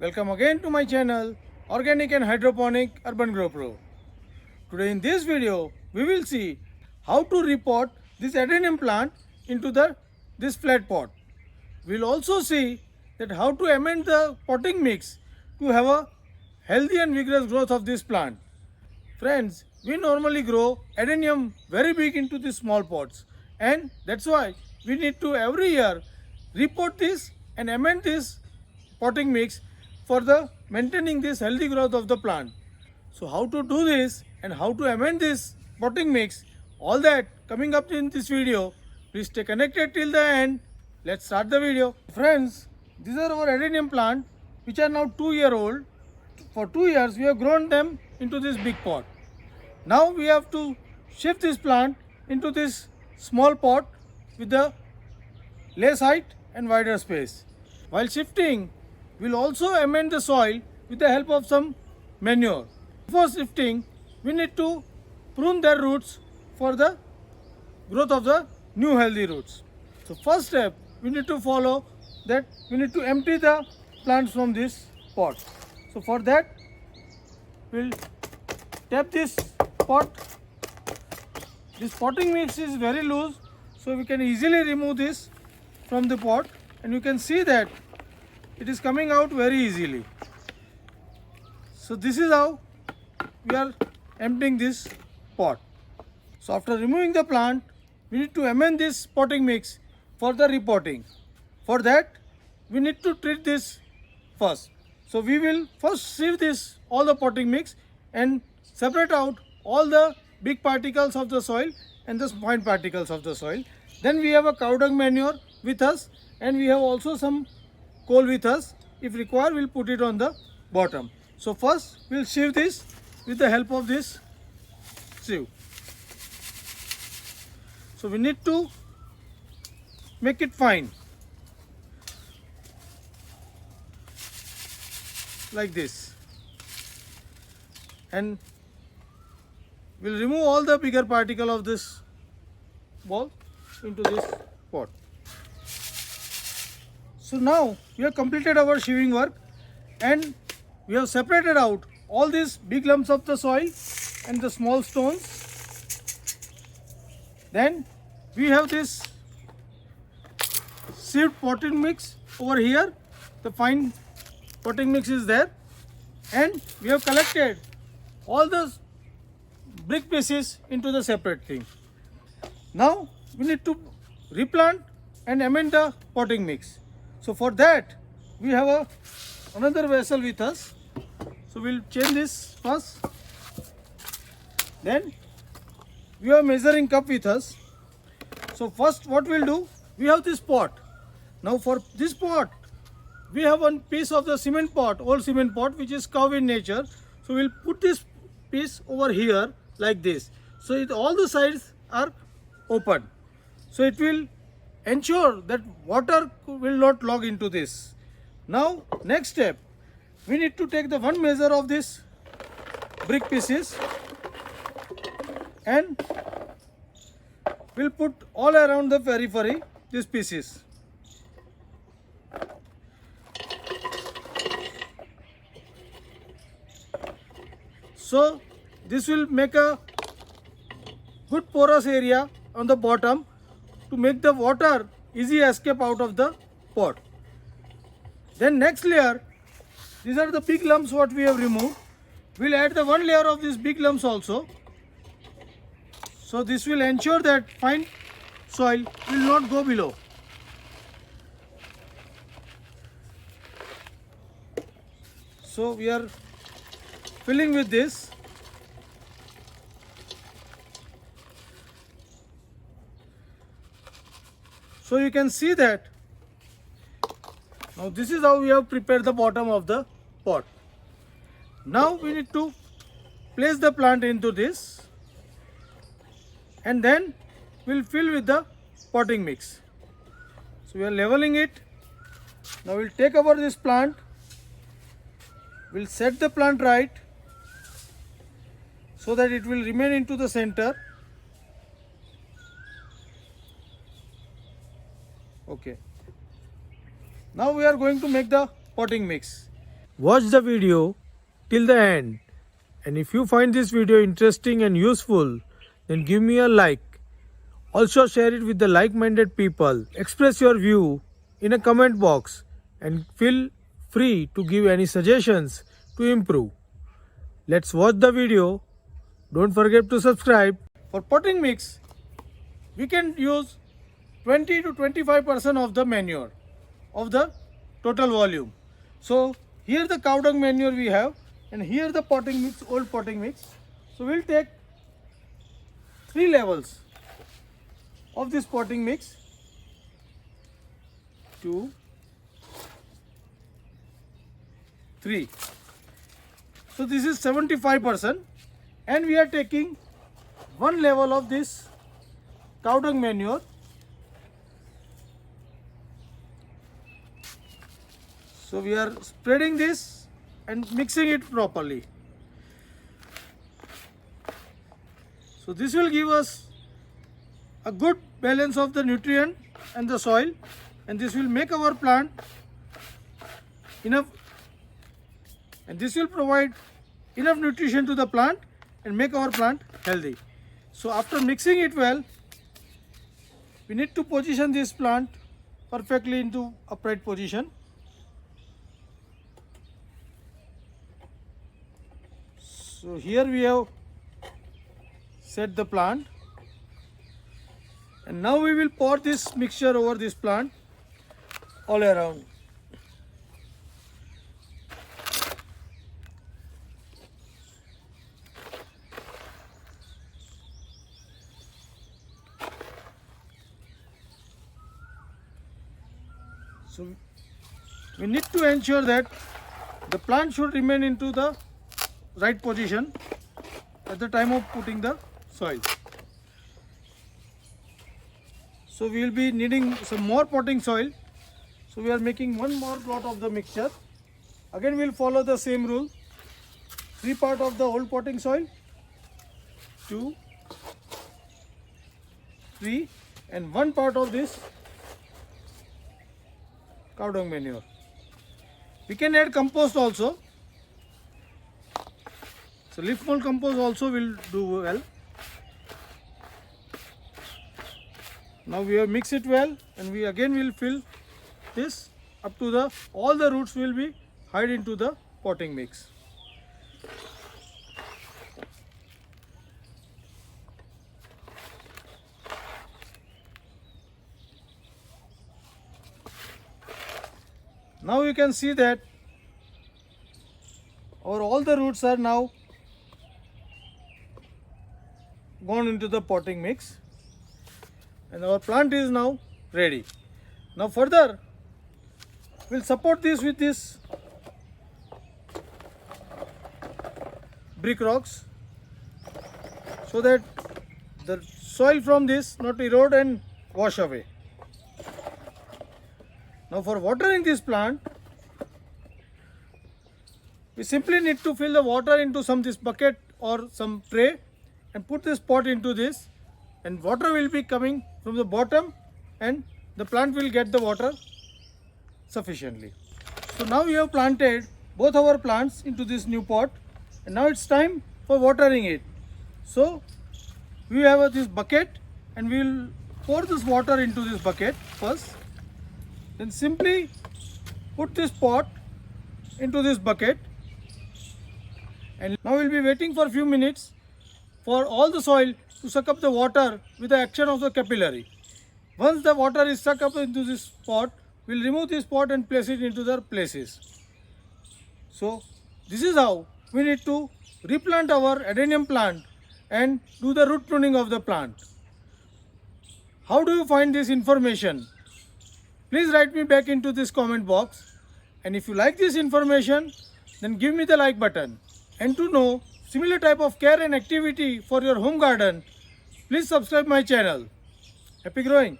Welcome again to my channel Organic and Hydroponic Urban Grow Pro. Today in this video we will see how to repot this adenium plant into this flat pot. We will also see that how to amend the potting mix to have a healthy and vigorous growth of this plant. Friends, we normally grow adenium very big into these small pots, and that's why we need to every year repot this and amend this potting mix for the maintaining this healthy growth of the plant. So how to do this and how to amend this potting mix, all that coming up in this video. Please stay connected till the end. Let's start the video. Friends, these are our adenium plant which are now 2-year old. For 2 years we have grown them into this big pot. Now we have to shift this plant into this small pot with the less height and wider space. While shifting, we will also amend the soil with the help of some manure. Before shifting, we need to prune their roots for the growth of the new healthy roots. So first step we need to follow that we need to empty the plants from this pot. So for that we'll tap this pot. This potting mix is very loose, so we can easily remove this from the pot, and you can see that it is coming out very easily. So this is how we are emptying this pot. So after removing the plant, we need to amend this potting mix for the repotting. For that we need to treat this first. So we will first sieve this all the potting mix and separate out all the big particles of the soil and the fine particles of the soil. Then we have a cow dung manure with us, and we have also some coal with us. If required, we'll put it on the bottom. So first we'll sieve this with the help of this sieve. So we need to make it fine like this, and we'll remove all the bigger particle of this ball into this pot. So now we have completed our sieving work, and we have separated out all these big lumps of the soil and the small stones. Then we have this sieved potting mix over here. The fine potting mix is there, and we have collected all the brick pieces into the separate thing. Now we need to replant and amend the potting mix. So for that we have another vessel with us. So we'll change this first. Then we have a measuring cup with us. So first what we'll do, we have this pot. Now for this pot we have one piece of the cement pot, old cement pot, which is curved in nature. So we'll put this piece over here like this. So all the sides are open. So it will ensure that water will not log into this. Now next step, we need to take the one measure of this brick pieces, and we'll put all around the periphery these pieces. So this will make a good porous area on the bottom to make the water easy escape out of the pot. Then next layer, these are the big lumps what we have removed. We'll add the one layer of these big lumps also. So this will ensure that fine soil will not go below. So we are filling with this. So you can see that now this is how we have prepared the bottom of the pot. Now we need to place the plant into this, and then we'll fill with the potting mix. So we are leveling it. Now we'll take over this plant. We'll set the plant right so that it will remain into the center. Okay. Now we are going to make the potting mix. Watch the video till the end. And if you find this video interesting and useful, then give me a like. Also share it with the like-minded people. Express your view in a comment box and feel free to give any suggestions to improve. Let's watch the video. Don't forget to subscribe. For potting mix, we can use 20 to 25% of the manure of the total volume. So here the cow dung manure we have, and here the potting mix, old potting mix. So we'll take 3 levels of this potting mix. 2, 3. So this is 75%, and we are taking 1 level of this cow dung manure. So we are spreading this and mixing it properly. So this will give us a good balance of the nutrient and the soil, and this will make our plant enough, and this will provide enough nutrition to the plant and make our plant healthy. So after mixing it well, we need to position this plant perfectly into upright position. So here we have set the plant, and now we will pour this mixture over this plant all around. So we need to ensure that the plant should remain into the right position at the time of putting the soil. So we will be needing some more potting soil. So we are making one more plot of the mixture. Again we will follow the same rule. 3 parts of the old potting soil, 2, 3, and 1 part of this cow dung manure. We can add compost also. So leaf mold compost also will do well. Now we have mixed it well, and we again will fill this up to the all the roots will be hide into the potting mix. Now you can see that all the roots are now gone into the potting mix, and our plant is now ready. Now further we'll support this with this brick rocks, so that the soil from this not erode and wash away. Now for watering this plant, we simply need to fill the water into this bucket or some tray and put this pot into this, and water will be coming from the bottom, and the plant will get the water sufficiently. So now we have planted both our plants into this new pot, and now it's time for watering it. So we have this bucket, and we will pour this water into this bucket first. Then simply put this pot into this bucket, and now we'll be waiting for a few minutes for all the soil to suck up the water with the action of the capillary. Once the water is sucked up into this pot, we'll remove this pot and place it into their places. So this is how we need to replant our adenium plant and do the root pruning of the plant. How do you find this information? Please write me back into this comment box, and if you like this information, then give me the like button. And to know similar type of care and activity for your home garden, please subscribe my channel. Happy growing!